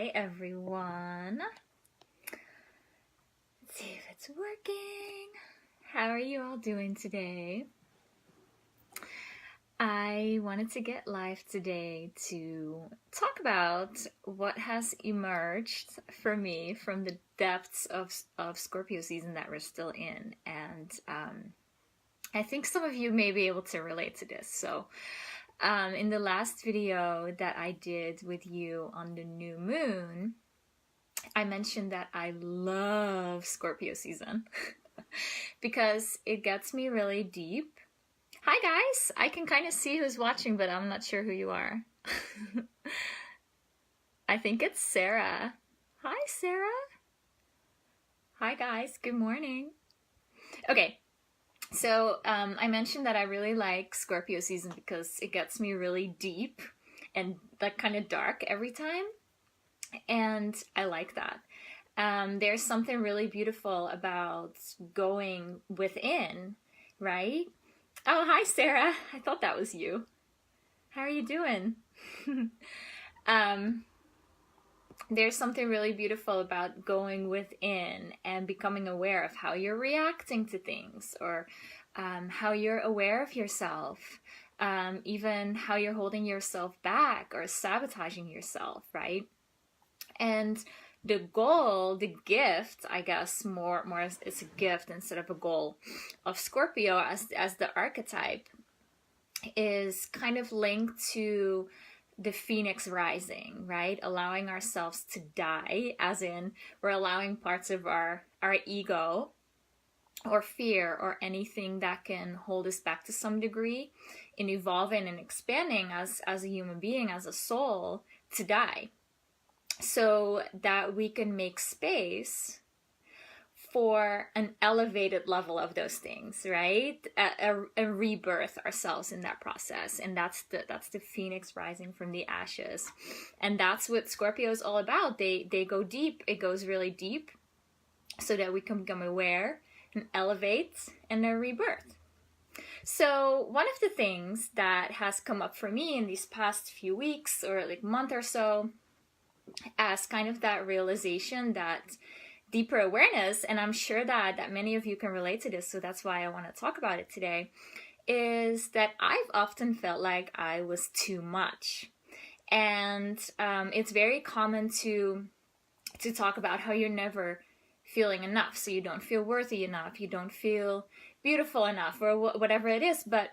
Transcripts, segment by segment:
Hi everyone. Let's see if it's working. How are you all doing today? I wanted to get live today to talk about what has emerged for me from the depths of Scorpio season that we're still in. And I think some of you may be able to relate to this. So in the last video that I did with you on the new moon, I mentioned that I love Scorpio season because it gets me really deep. Hi guys, I can kind of see who's watching, but I'm not sure who you are. I think it's Sarah. Hi Sarah. Hi guys, good morning. Okay, so I mentioned that I really like Scorpio season because it gets me really deep and like kind of dark every time. And I like that. There's something really beautiful about going within, right? Oh, hi, Sarah. I thought that was you. How are you doing? There's something really beautiful about going within and becoming aware of how you're reacting to things, or how you're aware of yourself, even how you're holding yourself back or sabotaging yourself, right? And the goal, the gift, I guess more it's a gift instead of a goal of Scorpio as the archetype is kind of linked to the phoenix rising, right? Allowing ourselves to die, as in we're allowing parts of our ego or fear or anything that can hold us back to some degree in evolving and expanding as a human being, as a soul, to die, so that we can make space for an elevated level of those things, right? A rebirth ourselves in that process. And that's the phoenix rising from the ashes. And that's what Scorpio is all about. They go deep. It goes really deep so that we can become aware and elevate and a rebirth. So one of the things that has come up for me in these past few weeks or like month or so, as kind of that realization, that deeper awareness, and I'm sure that many of you can relate to this, so that's why I want to talk about it today, is that I've often felt like I was too much. And it's very common to talk about how you're never feeling enough, so you don't feel worthy enough, you don't feel beautiful enough, or whatever it is, but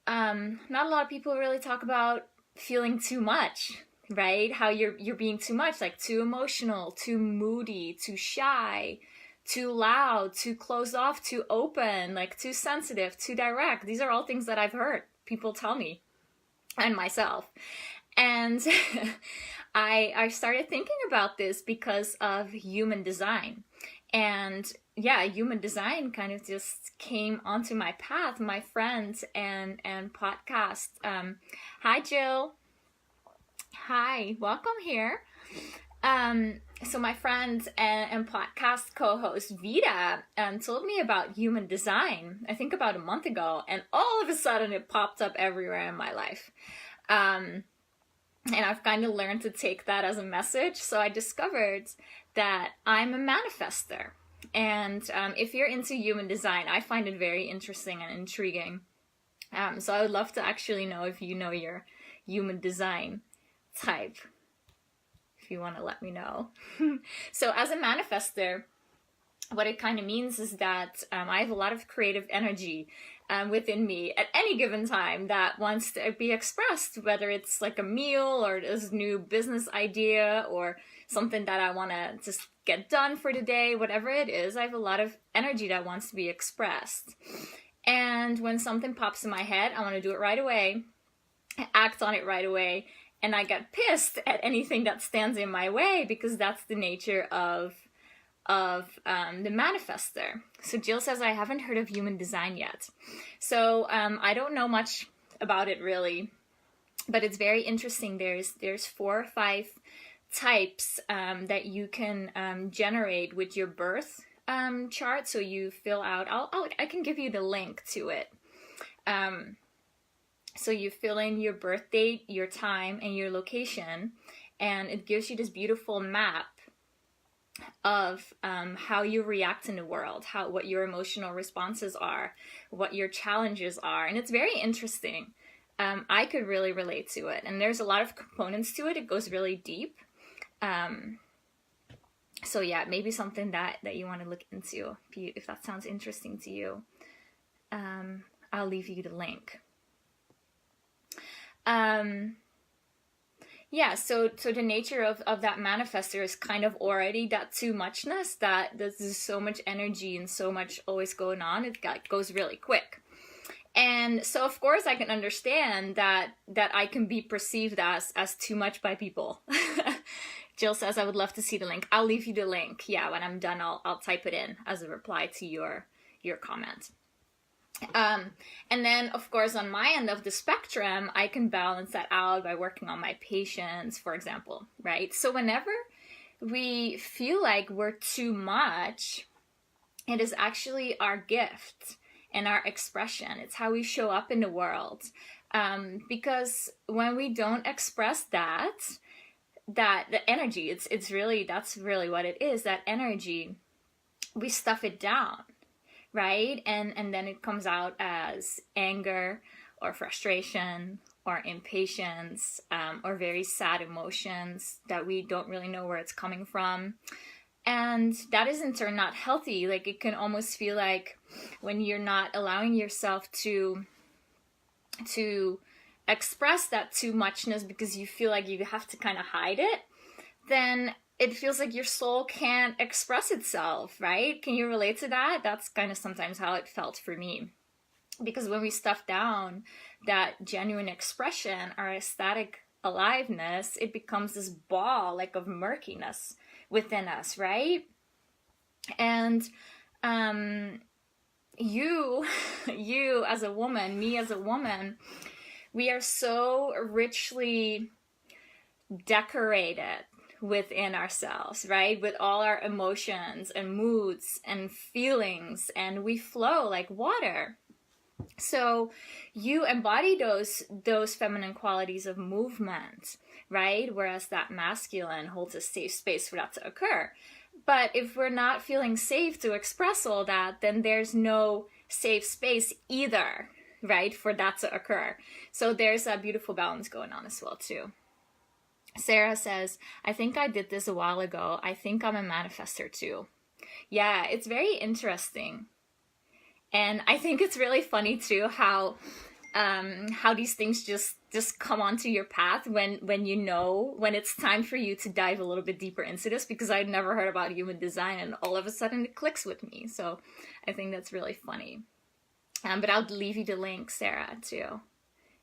not a lot of people really talk about feeling too much, right? How you're being too much, like too emotional, too moody, too shy, too loud, too closed off, too open, like too sensitive, too direct. These are all things that I've heard people tell me and myself. And I started thinking about this because of human design. And yeah, human design kind of just came onto my path, my friends and podcast. Hi, Jill. Hi, welcome here. So my friend and podcast co-host Vida told me about human design, I think about a month ago, and all of a sudden it popped up everywhere in my life. And I've kind of learned to take that as a message. So I discovered that I'm a manifester. And if you're into human design, I find it very interesting and intriguing. So I would love to actually know if you know your human design type, if you want to let me know. So as a manifester, what it kind of means is that I have a lot of creative energy within me at any given time that wants to be expressed, whether it's like a meal or this new business idea or something that I want to just get done for the day, whatever it is. I have a lot of energy that wants to be expressed. And when something pops in my head, I want to do it right away, act on it right away. And I get pissed at anything that stands in my way because that's the nature of the manifester. So Jill says, I haven't heard of human design yet. So I don't know much about it really, but it's very interesting. There's 4 or 5 types that you can generate with your birth chart. So you fill out, I can give you the link to it. So you fill in your birth date, your time, and your location, and it gives you this beautiful map of how you react in the world, what your emotional responses are, what your challenges are, and it's very interesting. I could really relate to it, and there's a lot of components to it. It goes really deep. So yeah, maybe something that you want to look into if that sounds interesting to you. I'll leave you the link. Yeah, so the nature of that manifester is kind of already that too muchness, that there's so much energy and so much always going on. It goes really quick. And so of course I can understand that I can be perceived as too much by people. Jill says, I would love to see the link. I'll leave you the link. Yeah, when I'm done, I'll type it in as a reply to your comment. And then, of course, on my end of the spectrum, I can balance that out by working on my patience, for example, right? So whenever we feel like we're too much, it is actually our gift and our expression. It's how we show up in the world. Because when we don't express that the energy, that's really what it is, that energy, we stuff it down. Right? And then it comes out as anger or frustration or impatience or very sad emotions that we don't really know where it's coming from. And that is in turn not healthy. Like, it can almost feel like when you're not allowing yourself to express that too muchness because you feel like you have to kind of hide it, then it feels like your soul can't express itself, right? Can you relate to that? That's kind of sometimes how it felt for me. Because when we stuff down that genuine expression, our ecstatic aliveness, it becomes this ball like of murkiness within us, right? And you as a woman, me as a woman, we are so richly decorated within ourselves, right? With all our emotions and moods and feelings, and we flow like water. So you embody those feminine qualities of movement, right? Whereas that masculine holds a safe space for that to occur. But if we're not feeling safe to express all that, then there's no safe space either, right? For that to occur. So there's a beautiful balance going on as well too. Sarah says, I think I did this a while ago. I think I'm a manifester too. Yeah, it's very interesting. And I think it's really funny too how these things just come onto your path when it's time for you to dive a little bit deeper into this, because I'd never heard about human design and all of a sudden it clicks with me. So I think that's really funny. But I'll leave you the link, Sarah, too,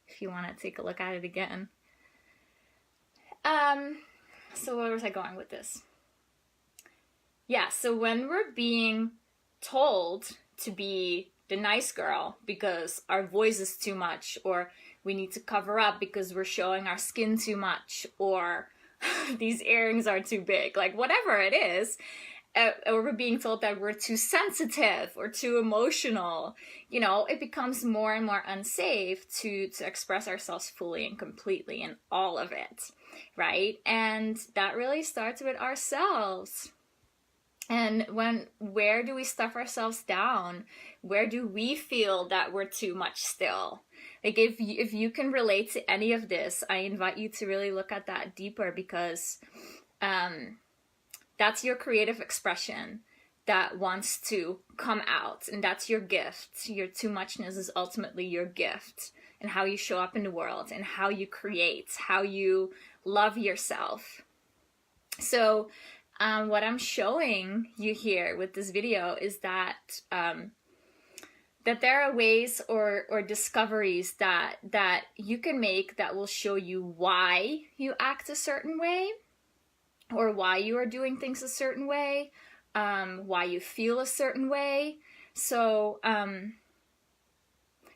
if you want to take a look at it again. So where was I going with this? Yeah, so when we're being told to be the nice girl because our voice is too much, or we need to cover up because we're showing our skin too much, or these earrings are too big, like whatever it is, or we're being told that we're too sensitive or too emotional, it becomes more and more unsafe to express ourselves fully and completely in all of it, right? And that really starts with ourselves. And where do we stuff ourselves down? Where do we feel that we're too much still? Like, if you can relate to any of this, I invite you to really look at that deeper, because that's your creative expression that wants to come out, and that's your gift. Your too muchness is ultimately your gift, and how you show up in the world, and how you create, how you love yourself. So what I'm showing you here with this video is that that there are ways or discoveries that you can make that will show you why you act a certain way, or why you are doing things a certain way, why you feel a certain way. So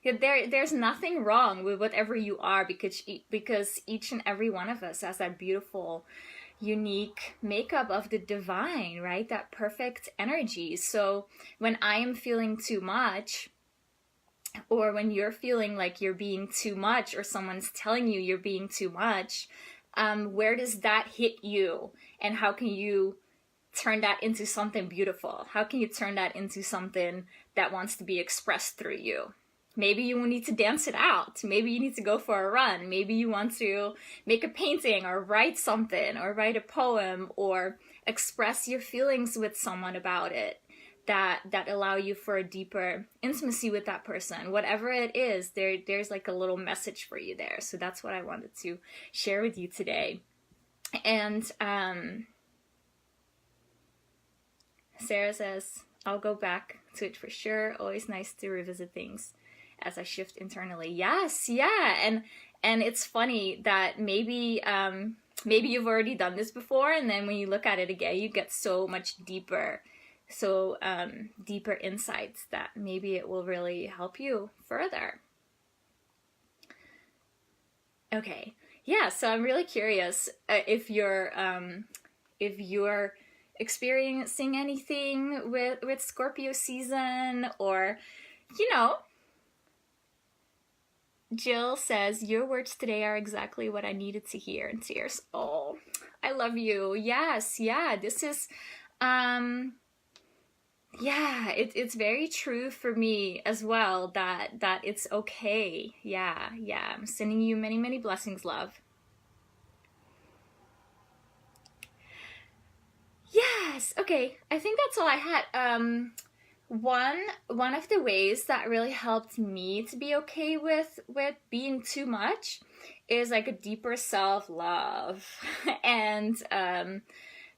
there's nothing wrong with whatever you are, because each and every one of us has that beautiful, unique makeup of the divine, right? That perfect energy. So when I am feeling too much, or when you're feeling like you're being too much, or someone's telling you you're being too much, where does that hit you? And how can you turn that into something beautiful? How can you turn that into something that wants to be expressed through you? Maybe you need to dance it out. Maybe you need to go for a run. Maybe you want to make a painting or write something or write a poem or express your feelings with someone about it that allow you for a deeper intimacy with that person. Whatever it is, there's like a little message for you there. So that's what I wanted to share with you today. And Sarah says, I'll go back to it for sure. Always nice to revisit things as I shift internally. Yes, yeah. And it's funny that maybe you've already done this before, and then when you look at it again, you get so much deeper insights that maybe it will really help you further. Okay, yeah, so I'm really curious if you're experiencing anything with Scorpio season, or, you know, Jill says, your words today are exactly what I needed to hear, in tears. Oh, I love you. Yes, yeah, this is, yeah, it's very true for me as well, that it's okay. Yeah, I'm sending you many, many blessings, love. Yes, okay, I think that's all I had. One of the ways that really helped me to be okay with being too much is like a deeper self-love and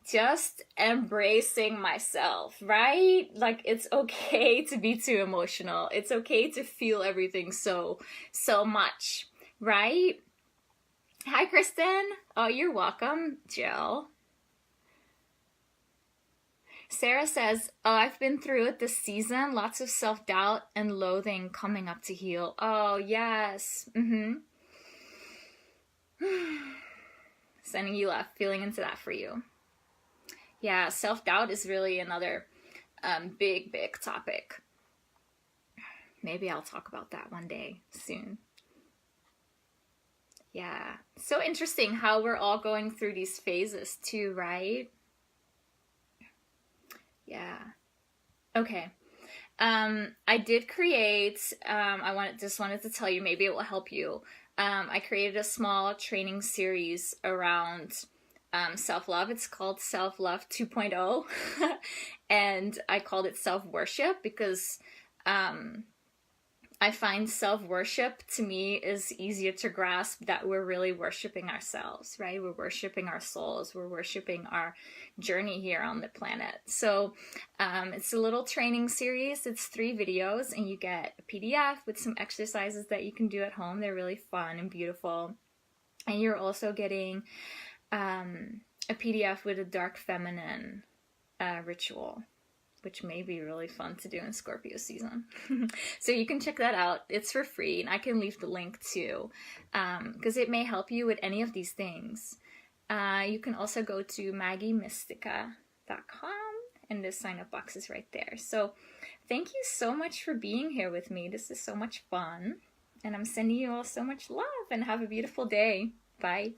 just embracing myself, right? Like, it's okay to be too emotional. It's okay to feel everything so much, right? Hi, Kristen. Oh, you're welcome, Jill. Sarah says, oh, I've been through it this season. Lots of self-doubt and loathing coming up to heal. Oh, yes. Sending you love, feeling into that for you. Yeah, self-doubt is really another big topic. Maybe I'll talk about that one day soon. Yeah, so interesting how we're all going through these phases too, right? Yeah. Okay. I did create, just wanted to tell you, maybe it will help you. I created a small training series around self-love. It's called Self-Love 2.0. And I called it self-worship because I find self-worship, to me, is easier to grasp, that we're really worshiping ourselves, right? We're worshiping our souls. We're worshiping our journey here on the planet. So it's a little training series. It's 3 videos, and you get a PDF with some exercises that you can do at home. They're really fun and beautiful. And you're also getting a PDF with a dark feminine ritual, which may be really fun to do in Scorpio season. So you can check that out. It's for free, and I can leave the link too, because it may help you with any of these things. You can also go to maggiemystica.com, and the sign-up box is right there. So thank you so much for being here with me. This is so much fun, and I'm sending you all so much love, and have a beautiful day. Bye.